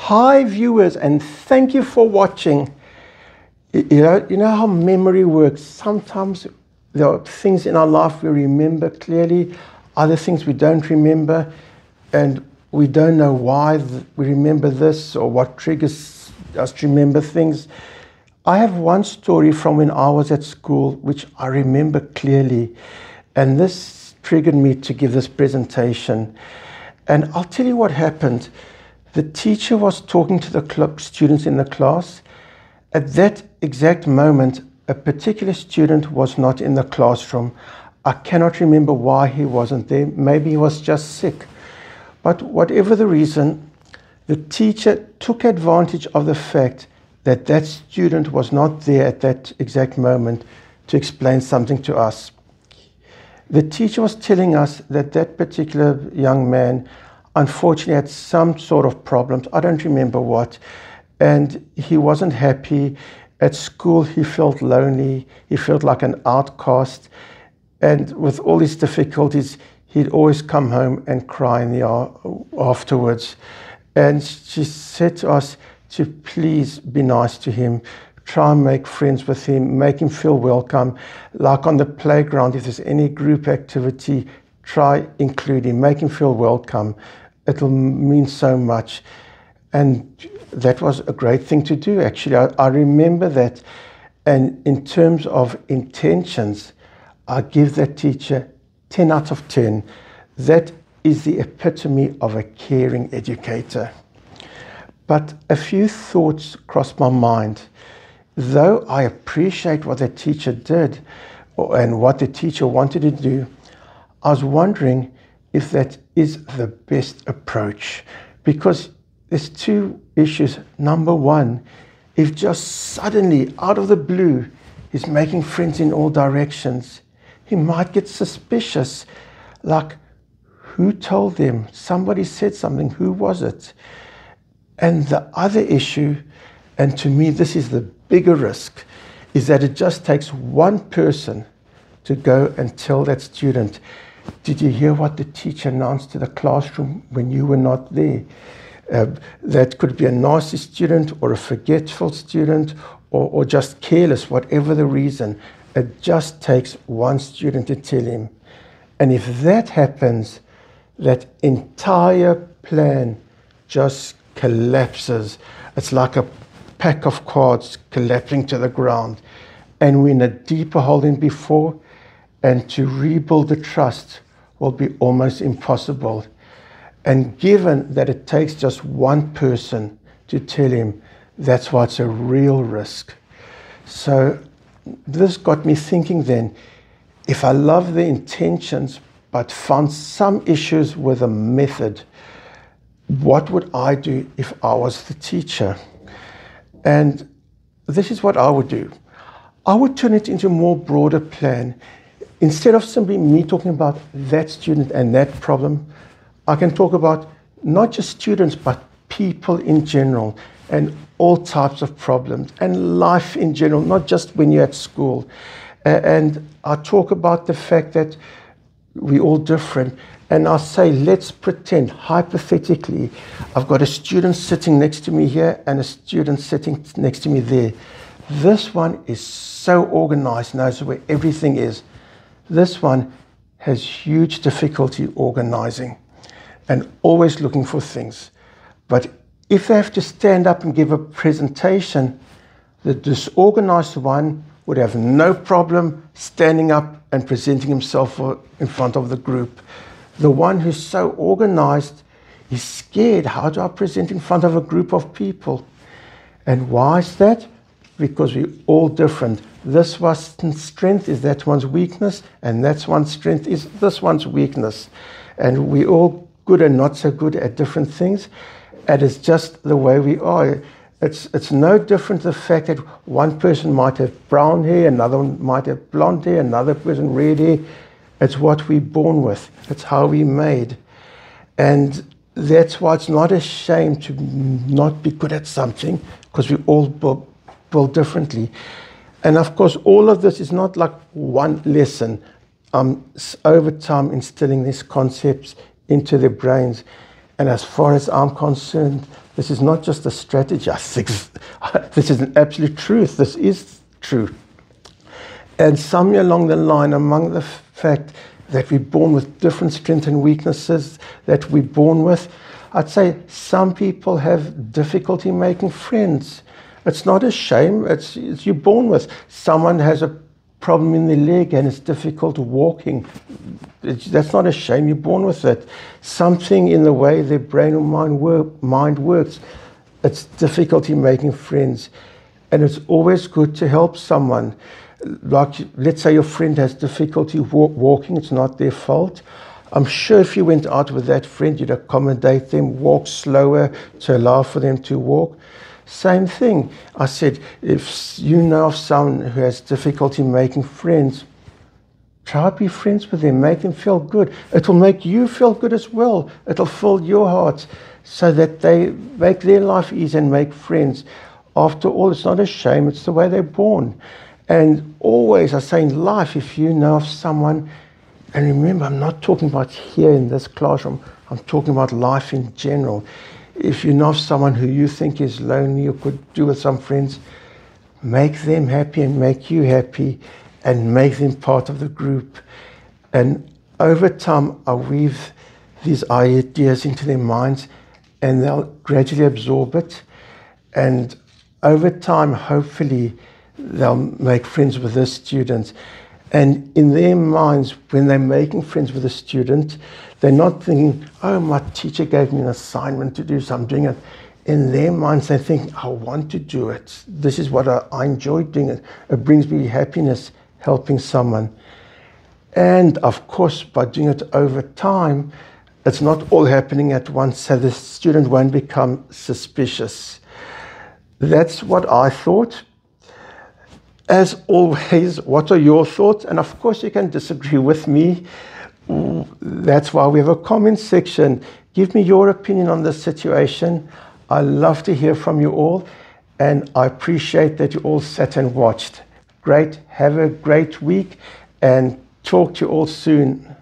Hi viewers, and thank you for watching. You know how memory works. Sometimes there are things in our life we remember clearly, other things we don't remember, and we don't know why we remember this or what triggers us to remember things. I have one story from when I was at school which I remember clearly, and this triggered me to give this presentation. And I'll tell you what happened. The teacher was talking to the students in the class. At that exact moment, a particular student was not in the classroom. I cannot remember why he wasn't there. Maybe he was just sick. But whatever the reason, the teacher took advantage of the fact that that student was not there at that exact moment to explain something to us. The teacher was telling us that that particular young man unfortunately had some sort of problems. I don't remember what. And he wasn't happy. At school, he felt lonely. He felt like an outcast. And with all his difficulties, he'd always come home and cry in the afterwards. And she said to us to please be nice to him, try and make friends with him, make him feel welcome. Like on the playground, if there's any group activity, try include him, make him feel welcome. It'll mean so much. And that was a great thing to do, actually. I remember that. And in terms of intentions, I give that teacher 10 out of 10. That is the epitome of a caring educator. But a few thoughts crossed my mind. Though I appreciate what the teacher did and what the teacher wanted to do, I was wondering if that is the best approach. Because there's two issues. Number one, if just suddenly, out of the blue, he's making friends in all directions, he might get suspicious. Like, who told them? Somebody said something. Who was it? And the other issue, and to me this is the bigger risk, is that it just takes one person to go and tell that student, did you hear what the teacher announced to the classroom when you were not there? That could be a nasty student or a forgetful student or just careless, whatever the reason. It just takes one student to tell him. And if that happens, that entire plan just collapses. It's like a pack of cards collapsing to the ground. And we're in a deeper hole than before. And to rebuild the trust will be almost impossible. And given that it takes just one person to tell him, that's why it's a real risk. So this got me thinking then, if I love the intentions but found some issues with the method, what would I do if I was the teacher? And this is what I would do. I would turn it into a more broader plan. Instead of simply me talking about that student and that problem, I can talk about not just students, but people in general and all types of problems and life in general, not just when you're at school. And I talk about the fact that we're all different. And I say, let's pretend, hypothetically, I've got a student sitting next to me here and a student sitting next to me there. This one is so organized, knows where everything is. This one has huge difficulty organizing and always looking for things. But if they have to stand up and give a presentation, the disorganized one would have no problem standing up and presenting himself in front of the group. The one who's so organized is scared. How do I present in front of a group of people? And why is that? Because we're all different. This one's strength is that one's weakness, and that's one's strength is this one's weakness. And we're all good and not so good at different things. And it's just the way we are. It's no different the fact that one person might have brown hair, another one might have blonde hair, another person red hair. It's what we're born with. It's how we're made. And that's why it's not a shame to not be good at something, because we all built differently. And of course, all of this is not like one lesson. Over time, instilling these concepts into their brains. And as far as I'm concerned, This is not just a strategy. I think this is an absolute truth. This is true. And somewhere along the line, among the fact that we're born with different strengths and weaknesses that we're born with, I'd say some people have difficulty making friends. It's not a shame. It's you're born with. Someone has a problem in their leg and it's difficult walking. That's not a shame. You're born with it. Something in the way their brain or mind works, it's difficulty making friends. And it's always good to help someone. Like, let's say your friend has difficulty walking. It's not their fault. I'm sure if you went out with that friend, you'd accommodate them, walk slower to allow for them to walk. Same thing. I said, if you know of someone who has difficulty making friends, try to be friends with them, make them feel good. It will make you feel good as well. It'll fill your heart so that they make their life easy and make friends. After all, it's not a shame, it's the way they're born. And always, I say in life, if you know of someone, and remember, I'm not talking about here in this classroom, I'm talking about life in general. If you know of someone who you think is lonely or could do with some friends, make them happy and make you happy and make them part of the group. And over time, I weave these ideas into their minds and they'll gradually absorb it. And over time, hopefully, they'll make friends with the students. And in their minds, when they're making friends with a student, they're not thinking, oh, my teacher gave me an assignment to do, so I'm doing it. In their minds, they think, I want to do it. This is what I enjoy doing. It brings me happiness, helping someone. And of course, by doing it over time, it's not all happening at once, so the student won't become suspicious. That's what I thought. As always, what are your thoughts? And of course, you can disagree with me. That's why we have a comment section. Give me your opinion on this situation. I love to hear from you all. And I appreciate that you all sat and watched. Great. Have a great week and talk to you all soon.